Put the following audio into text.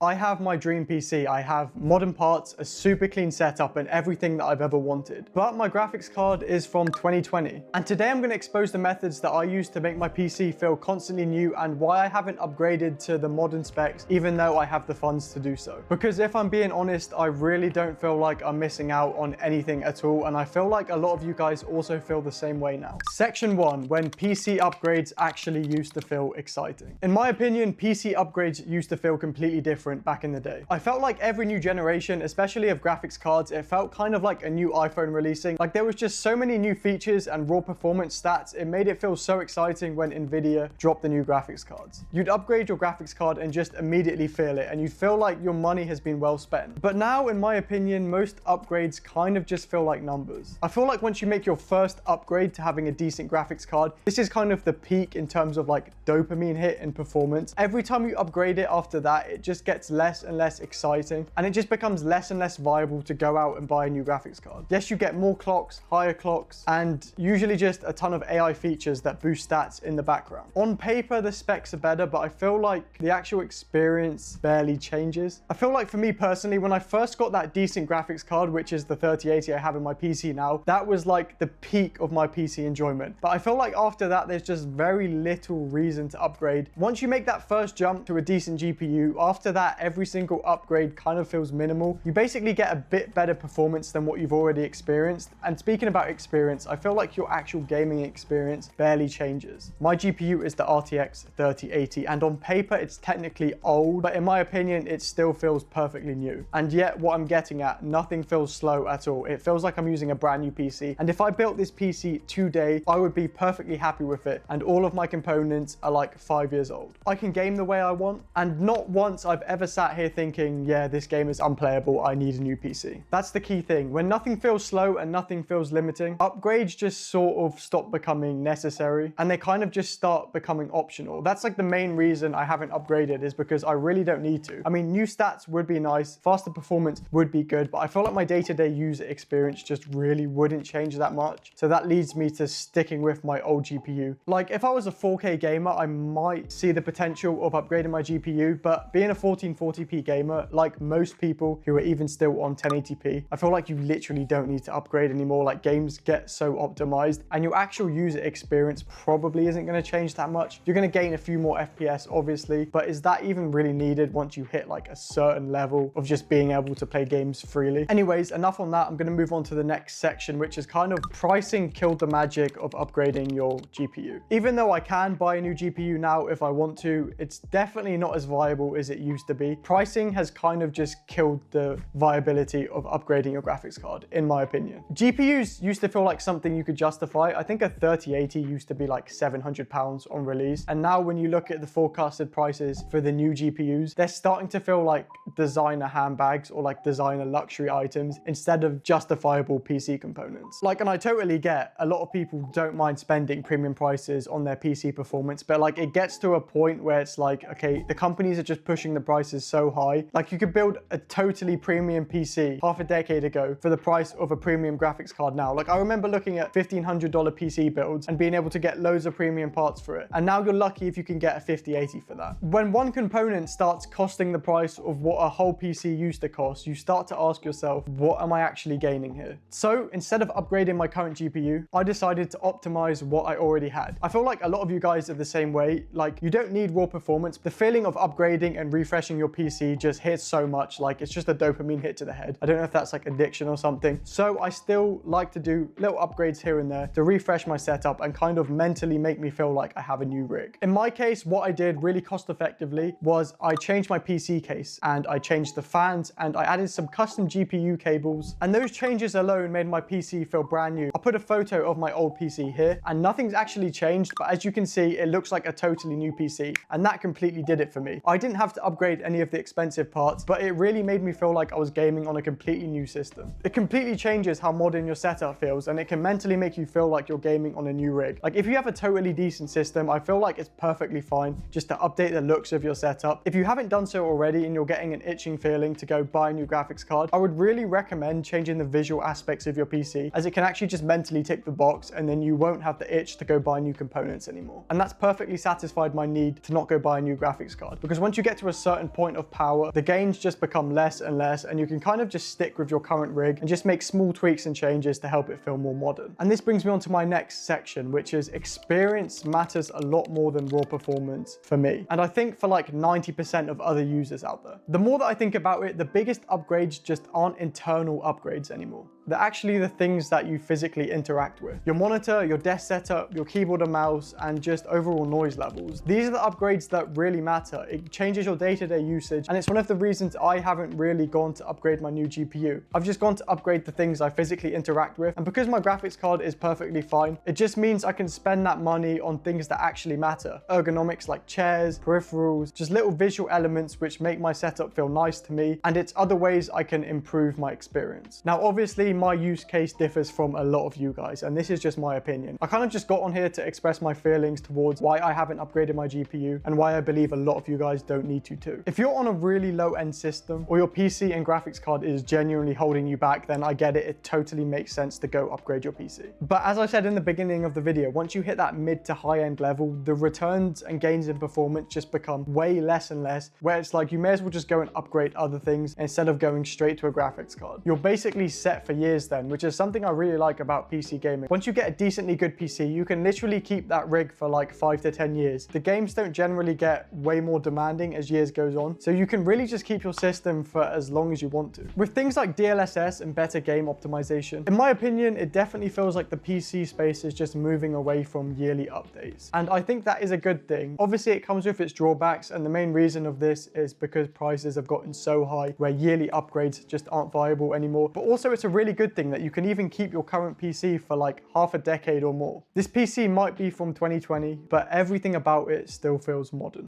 I have my dream PC. I have modern parts, a super clean setup, and everything that I've ever wanted. But my graphics card is from 2020. And today I'm going to expose the methods that I use to make my PC feel constantly new and why I haven't upgraded to the modern specs, even though I have the funds to do so. Because if I'm being honest, I really don't feel like I'm missing out on anything at all. And I feel like a lot of you guys also feel the same way now. Section 1, when PC upgrades actually used to feel exciting. In my opinion, PC upgrades used to feel completely different back in the day. I felt like every new generation, especially of graphics cards, it felt kind of like a new iPhone releasing. Like there was just so many new features and raw performance stats. It made it feel so exciting when Nvidia dropped the new graphics cards. You'd upgrade your graphics card and just immediately feel it, and you'd feel like your money has been well spent. But now, in my opinion, most upgrades kind of just feel like numbers. I feel like once you make your first upgrade to having a decent graphics card, this is kind of the peak in terms of like dopamine hit and performance. Every time you upgrade it after that, it just gets less and less exciting, and it just becomes less and less viable to go out and buy a new graphics card. Yes, you get more clocks, higher clocks, and usually just a ton of AI features that boost stats in the background. On paper, the specs are better, but I feel like the actual experience barely changes. I feel like for me personally, when I first got that decent graphics card, which is the 3080 I have in my PC now, that was like the peak of my PC enjoyment. But I feel like after that, there's just very little reason to upgrade. Once you make that first jump to a decent GPU, after that, every single upgrade kind of feels minimal. You basically get a bit better performance than what you've already experienced. And speaking about experience, I feel like your actual gaming experience barely changes. My GPU is the RTX 3080, and on paper it's technically old, but in my opinion it still feels perfectly new. And yet what I'm getting at, nothing feels slow at all. It feels like I'm using a brand new PC, and if I built this PC today, I would be perfectly happy with it, and all of my components are like 5 years old. I can game the way I want, and not once I've ever sat here thinking, yeah, this game is unplayable, I need a new PC. That's the key thing. When nothing feels slow and nothing feels limiting, upgrades just sort of stop becoming necessary, and they kind of just start becoming optional. That's like the main reason I haven't upgraded, is because I really don't need to. I mean, new stats would be nice, faster performance would be good, but I feel like my day-to-day user experience just really wouldn't change that much. So that leads me to sticking with my old GPU. Like if I was a 4K gamer, I might see the potential of upgrading my GPU, but being a 1440p gamer, like most people who are even still on 1080p, I feel like you literally don't need to upgrade anymore. Like games get so optimized, and your actual user experience probably isn't going to change that much. You're going to gain a few more FPS, obviously, but is that even really needed once you hit like a certain level of just being able to play games freely? Anyways, enough on that. I'm going to move on to the next section, which is kind of pricing killed the magic of upgrading your GPU. Even though I can buy a new GPU now if I want to, it's definitely not as viable as it used to be. Pricing has kind of just killed the viability of upgrading your graphics card, in my opinion. GPUs used to feel like something you could justify. I think a 3080 used to be like £700 on release, and now when you look at the forecasted prices for the new GPUs, they're starting to feel like designer handbags or like designer luxury items instead of justifiable PC components. Like, and I totally get a lot of people don't mind spending premium prices on their PC performance, but like it gets to a point where it's like, okay, the companies are just pushing the prices so high. Like you could build a totally premium PC half a decade ago for the price of a premium graphics card now. Like I remember looking at $1,500 PC builds and being able to get loads of premium parts for it. And now you're lucky if you can get a 5080 for that. When one component starts costing the price of what a whole PC used to cost, you start to ask yourself, what am I actually gaining here? So instead of upgrading my current GPU, I decided to optimize what I already had. I feel like a lot of you guys are the same way. Like you don't need raw performance. The feeling of upgrading and refreshing your PC just hits so much. Like it's just a dopamine hit to the head. I don't know if that's like addiction or something. So I still like to do little upgrades here and there to refresh my setup and kind of mentally make me feel like I have a new rig. In my case, what I did really cost effectively was I changed my PC case and I changed the fans and I added some custom GPU cables, and those changes alone made my PC feel brand new. I'll put a photo of my old PC here and nothing's actually changed, but as you can see, it looks like a totally new PC, and that completely did it for me. I didn't have to upgrade any of the expensive parts, but it really made me feel like I was gaming on a completely new system. It completely changes how modern your setup feels, and it can mentally make you feel like you're gaming on a new rig. Like if you have a totally decent system, I feel like it's perfectly fine just to update the looks of your setup. If you haven't done so already and you're getting an itching feeling to go buy a new graphics card, I would really recommend changing the visual aspects of your PC, as it can actually just mentally tick the box, and then you won't have the itch to go buy new components anymore. And that's perfectly satisfied my need to not go buy a new graphics card, because once you get to a certain certain point of power, the gains just become less and less, and you can kind of just stick with your current rig and just make small tweaks and changes to help it feel more modern. And this brings me on to my next section, which is experience matters a lot more than raw performance for me. And I think for like 90% of other users out there. The more that I think about it, the biggest upgrades just aren't internal upgrades anymore. They're actually the things that you physically interact with. Your monitor, your desk setup, your keyboard and mouse, and just overall noise levels. These are the upgrades that really matter. It changes your day-to-day usage, and it's one of the reasons I haven't really gone to upgrade my new GPU. I've just gone to upgrade the things I physically interact with, and because my graphics card is perfectly fine, it just means I can spend that money on things that actually matter. Ergonomics like chairs, peripherals, just little visual elements which make my setup feel nice to me, and it's other ways I can improve my experience. Now, obviously, my use case differs from a lot of you guys, and this is just my opinion. I kind of just got on here to express my feelings towards why I haven't upgraded my GPU and why I believe a lot of you guys don't need to too. If you're on a really low-end system or your PC and graphics card is genuinely holding you back, then I get it. It totally makes sense to go upgrade your PC. But as I said in the beginning of the video, once you hit that mid to high-end level, the returns and gains in performance just become way less and less, where it's like you may as well just go and upgrade other things instead of going straight to a graphics card. You're basically set for years then, which is something I really like about PC gaming. Once you get a decently good PC, you can literally keep that rig for like 5 to 10 years. The games don't generally get way more demanding as years goes on, so you can really just keep your system for as long as you want to. With things like DLSS and better game optimization, in my opinion, it definitely feels like the PC space is just moving away from yearly updates. And I think that is a good thing. Obviously, it comes with its drawbacks, and the main reason of this is because prices have gotten so high where yearly upgrades just aren't viable anymore. But also, it's a really good thing that you can even keep your current PC for like half a decade or more. This PC might be from 2020, but everything about it still feels modern.